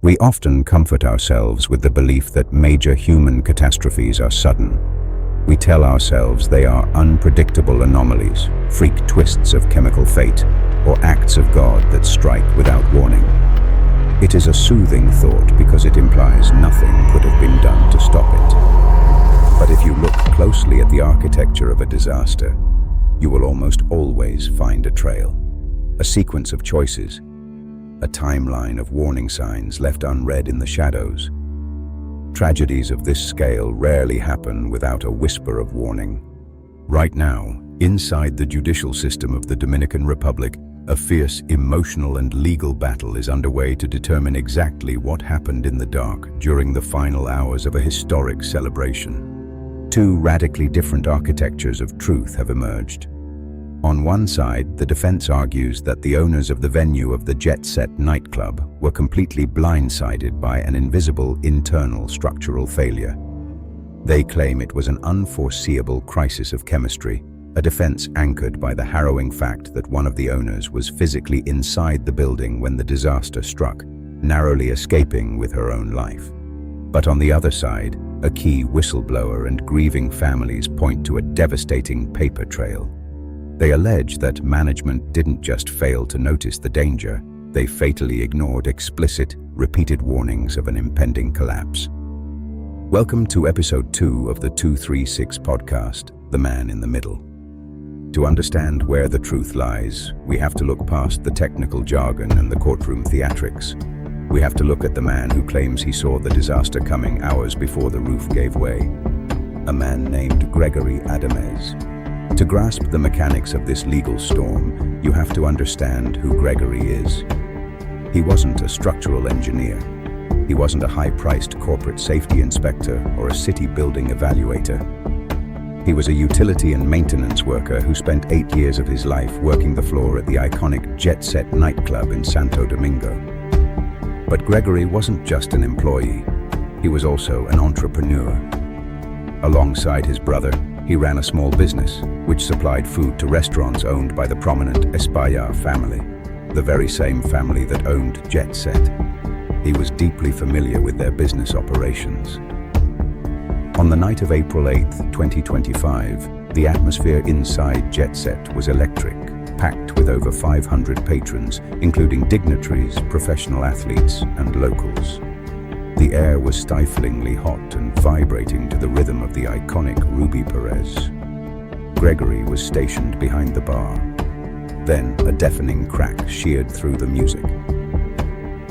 We often comfort ourselves with the belief that major human catastrophes are sudden. We tell ourselves they are unpredictable anomalies, freak twists of chemical fate, or acts of God that strike without warning. It is a soothing thought because it implies nothing could have been done to stop it. But if you look closely at the architecture of a disaster, you will almost always find a trail, a sequence of choices, a timeline of warning signs left unread in the shadows. Tragedies of this scale rarely happen without a whisper of warning. Right now, inside the judicial system of the Dominican Republic, a fierce emotional and legal battle is underway to determine exactly what happened in the dark during the final hours of a historic celebration. Two radically different architectures of truth have emerged. On one side, the defense argues that the owners of the venue of the Jet Set nightclub were completely blindsided by an invisible internal structural failure. They claim it was an unforeseeable crisis of chemistry, a defense anchored by the harrowing fact that one of the owners was physically inside the building when the disaster struck, narrowly escaping with her own life. But on the other side, a key whistleblower and grieving families point to a devastating paper trail. They allege that management didn't just fail to notice the danger, they fatally ignored explicit, repeated warnings of an impending collapse. Welcome to episode 2 of the 236 podcast, The Man in the Middle. To understand where the truth lies, we have to look past the technical jargon and the courtroom theatrics. We have to look at the man who claims he saw the disaster coming hours before the roof gave way. A man named Gregory Adames. To grasp the mechanics of this legal storm, you have to understand who Gregory is. He wasn't a structural engineer. He wasn't a high-priced corporate safety inspector or a city building evaluator. He was a utility and maintenance worker who spent 8 years of his life working the floor at the iconic Jet Set nightclub in Santo Domingo. But Gregory wasn't just an employee. He was also an entrepreneur. Alongside his brother, he ran a small business, which supplied food to restaurants owned by the prominent Espaillat family, the very same family that owned Jet Set. He was deeply familiar with their business operations. On the night of April 8, 2025, the atmosphere inside Jet Set was electric, packed with over 500 patrons, including dignitaries, professional athletes, and locals. The air was stiflingly hot and vibrating to the rhythm of the iconic Ruby Perez. Gregory was stationed behind the bar. Then a deafening crack sheared through the music.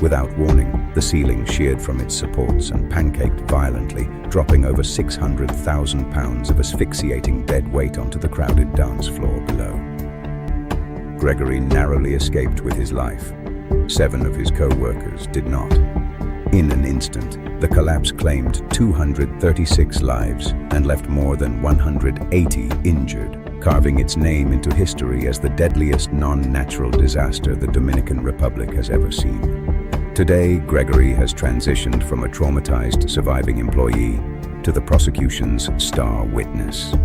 Without warning, the ceiling sheared from its supports and pancaked violently, dropping over 600,000 pounds of asphyxiating dead weight onto the crowded dance floor below. Gregory narrowly escaped with his life. 7 of his co-workers did not. In an instant, the collapse claimed 236 lives and left more than 180 injured, carving its name into history as the deadliest non-natural disaster the Dominican Republic has ever seen. Today, Gregory has transitioned from a traumatized surviving employee to the prosecution's star witness.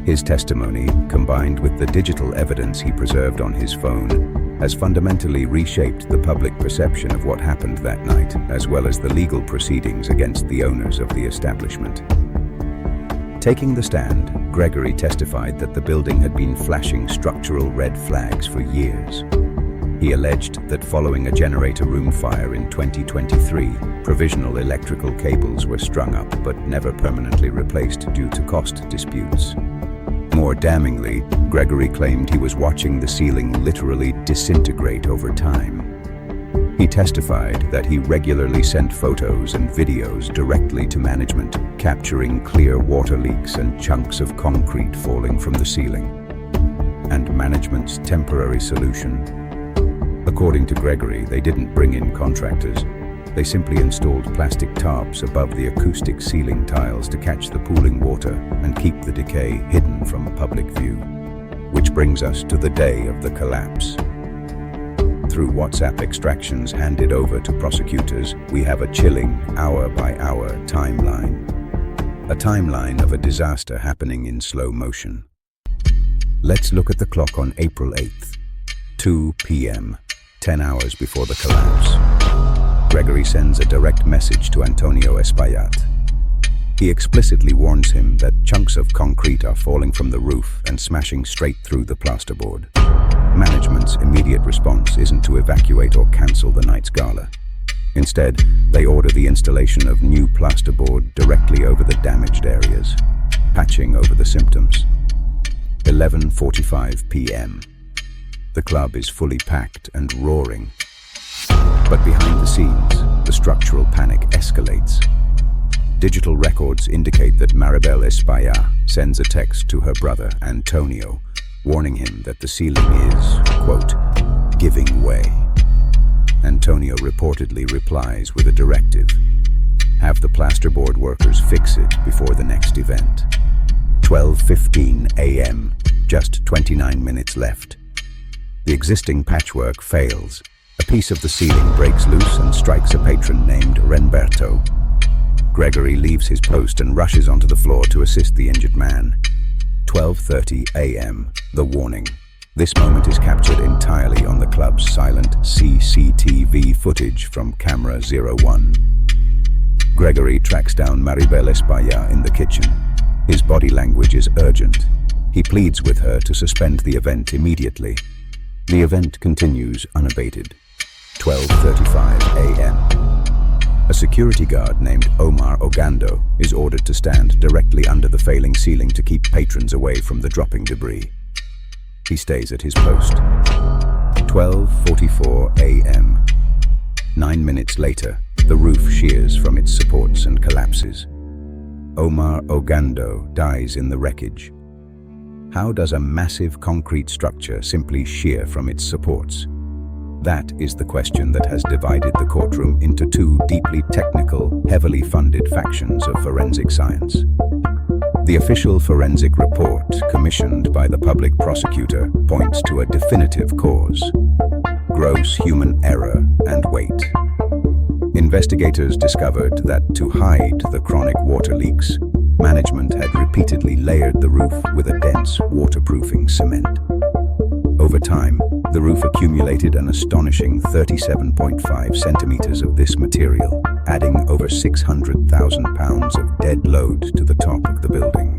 His testimony, combined with the digital evidence he preserved on his phone, has fundamentally reshaped the public perception of what happened that night, as well as the legal proceedings against the owners of the establishment. Taking the stand, Gregory testified that the building had been flashing structural red flags for years. He alleged that following a generator room fire in 2023, provisional electrical cables were strung up but never permanently replaced due to cost disputes. More damningly, Gregory claimed he was watching the ceiling literally disintegrate over time. He testified that he regularly sent photos and videos directly to management, capturing clear water leaks and chunks of concrete falling from the ceiling. And management's temporary solution? According to Gregory, they didn't bring in contractors. They simply installed plastic tarps above the acoustic ceiling tiles to catch the pooling water and keep the decay hidden from public view. Which brings us to the day of the collapse. Through WhatsApp extractions handed over to prosecutors, we have a chilling, hour-by-hour timeline. A timeline of a disaster happening in slow motion. Let's look at the clock on April 8th, 2 p.m., 10 hours before the collapse. Gregory sends a direct message to Antonio Espaillat. He explicitly warns him that chunks of concrete are falling from the roof and smashing straight through the plasterboard. Management's immediate response isn't to evacuate or cancel the night's gala. Instead, they order the installation of new plasterboard directly over the damaged areas, patching over the symptoms. 11:45 p.m. The club is fully packed and roaring. But behind the scenes, the structural panic escalates. Digital records indicate that Maribel Espaillat sends a text to her brother, Antonio, warning him that the ceiling is, quote, giving way. Antonio reportedly replies with a directive. Have the plasterboard workers fix it before the next event. 12:15 a.m., just 29 minutes left. The existing patchwork fails. A piece of the ceiling breaks loose and strikes a patron named Renberto. Gregory leaves his post and rushes onto the floor to assist the injured man. 12:30 a.m., the warning. This moment is captured entirely on the club's silent CCTV footage from camera 01. Gregory tracks down Maribel Espaillat in the kitchen. His body language is urgent. He pleads with her to suspend the event immediately. The event continues unabated. 12:35 a.m. A security guard named Omar Ogando is ordered to stand directly under the failing ceiling to keep patrons away from the dropping debris. He stays at his post. 12:44 a.m. 9 minutes later, the roof shears from its supports and collapses. Omar Ogando dies in the wreckage. How does a massive concrete structure simply shear from its supports? That is the question that has divided the courtroom into two deeply technical, heavily funded factions of forensic science. The official forensic report, commissioned by the public prosecutor, points to a definitive cause: gross human error and weight. Investigators discovered that to hide the chronic water leaks, management had repeatedly layered the roof with a dense, waterproofing cement. Over time, the roof accumulated an astonishing 37.5 centimeters of this material, adding over 600,000 pounds of dead load to the top of the building.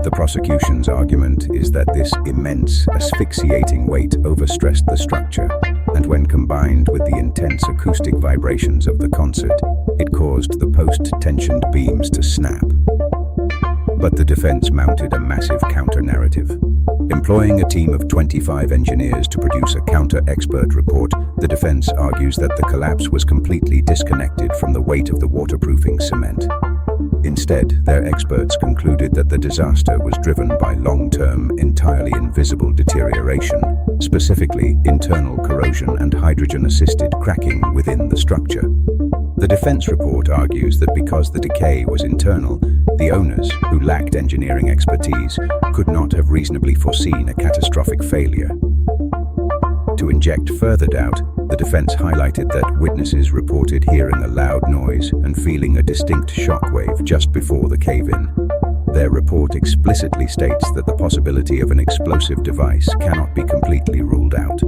The prosecution's argument is that this immense, asphyxiating weight overstressed the structure, and when combined with the intense acoustic vibrations of the concert, it caused the post-tensioned beams to snap. But the defense mounted a massive counter-narrative. Employing a team of 25 engineers to produce a counter-expert report, the defense argues that the collapse was completely disconnected from the weight of the waterproofing cement. Instead, their experts concluded that the disaster was driven by long-term, entirely invisible deterioration, specifically internal corrosion and hydrogen-assisted cracking within the structure. The defense report argues that because the decay was internal, the owners, who lacked engineering expertise, could not have reasonably foreseen a catastrophic failure. To inject further doubt, the defense highlighted that witnesses reported hearing a loud noise and feeling a distinct shockwave just before the cave-in. Their report explicitly states that the possibility of an explosive device cannot be completely ruled out.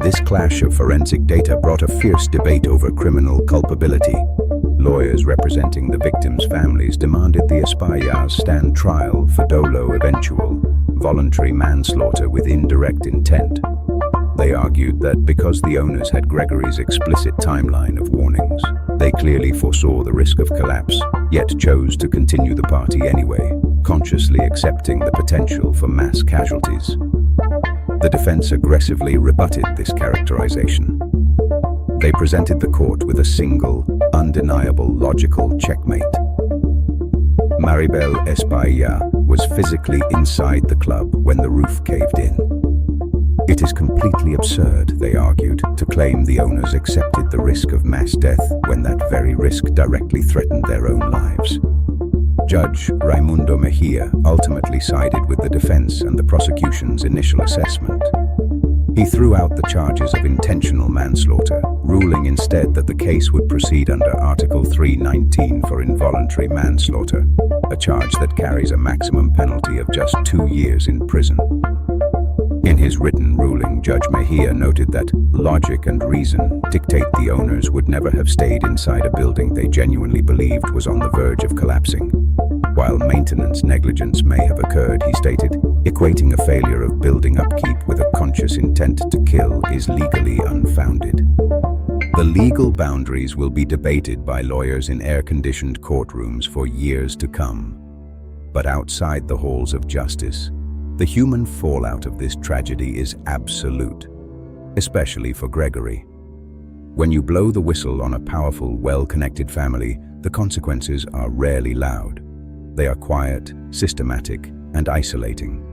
This clash of forensic data brought a fierce debate over criminal culpability. Lawyers representing the victims' families demanded the Espaillats stand trial for dolo eventual, voluntary manslaughter with indirect intent. They argued that because the owners had Gregory's explicit timeline of warnings, they clearly foresaw the risk of collapse, yet chose to continue the party anyway, consciously accepting the potential for mass casualties. The defense aggressively rebutted this characterization. They presented the court with a single, undeniable logical checkmate. Maribel Espaillat was physically inside the club when the roof caved in. It is completely absurd, they argued, to claim the owners accepted the risk of mass death when that very risk directly threatened their own lives. Judge Raimundo Mejia ultimately sided with the defense and the prosecution's initial assessment. He threw out the charges of intentional manslaughter, ruling instead that the case would proceed under Article 319 for involuntary manslaughter, a charge that carries a maximum penalty of just 2 years in prison. In his written ruling, Judge Mejia noted that logic and reason dictate the owners would never have stayed inside a building they genuinely believed was on the verge of collapsing. While maintenance negligence may have occurred, he stated, equating a failure of building upkeep with a conscious intent to kill is legally unfounded. The legal boundaries will be debated by lawyers in air-conditioned courtrooms for years to come. But outside the halls of justice, the human fallout of this tragedy is absolute, especially for Gregory. When you blow the whistle on a powerful, well-connected family, the consequences are rarely loud. They are quiet, systematic, and isolating.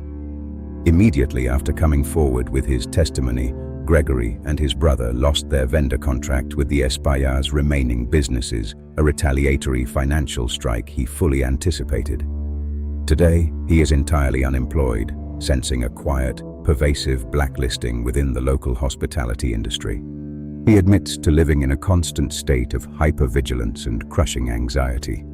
Immediately after coming forward with his testimony, Gregory and his brother lost their vendor contract with the Espalla's remaining businesses, a retaliatory financial strike he fully anticipated. Today, he is entirely unemployed, sensing a quiet, pervasive blacklisting within the local hospitality industry. He admits to living in a constant state of hypervigilance and crushing anxiety.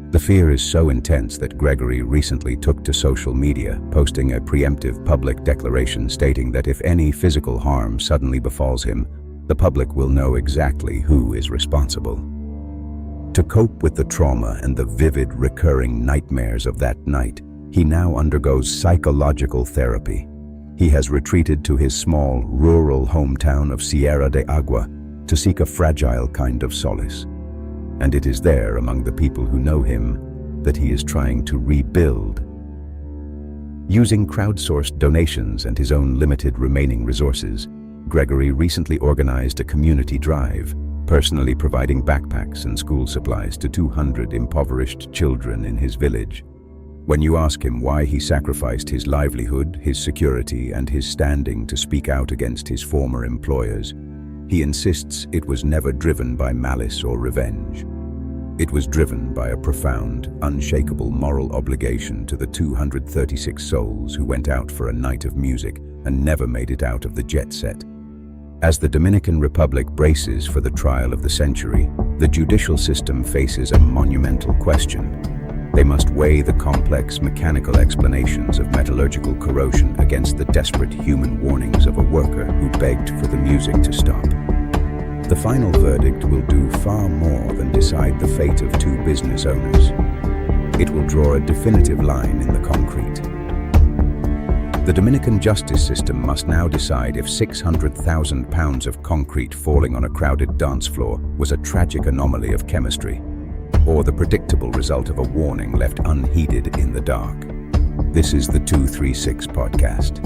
The fear is so intense that Gregory recently took to social media, posting a preemptive public declaration stating that if any physical harm suddenly befalls him, the public will know exactly who is responsible. To cope with the trauma and the vivid, recurring nightmares of that night, he now undergoes psychological therapy. He has retreated to his small, rural hometown of Sierra de Agua to seek a fragile kind of solace. And it is there, among the people who know him, that he is trying to rebuild. Using crowdsourced donations and his own limited remaining resources, Gregory recently organized a community drive, personally providing backpacks and school supplies to 200 impoverished children in his village. When you ask him why he sacrificed his livelihood, his security, and his standing to speak out against his former employers, he insists it was never driven by malice or revenge. It was driven by a profound, unshakable moral obligation to the 236 souls who went out for a night of music and never made it out of the jet set. As the Dominican Republic braces for the trial of the century, the judicial system faces a monumental question. They must weigh the complex mechanical explanations of metallurgical corrosion against the desperate human warnings of a worker who begged for the music to stop. The final verdict will do far more than decide the fate of two business owners. It will draw a definitive line in the concrete. The Dominican justice system must now decide if 600,000 pounds of concrete falling on a crowded dance floor was a tragic anomaly of chemistry, or the predictable result of a warning left unheeded in the dark. This is the 236 podcast.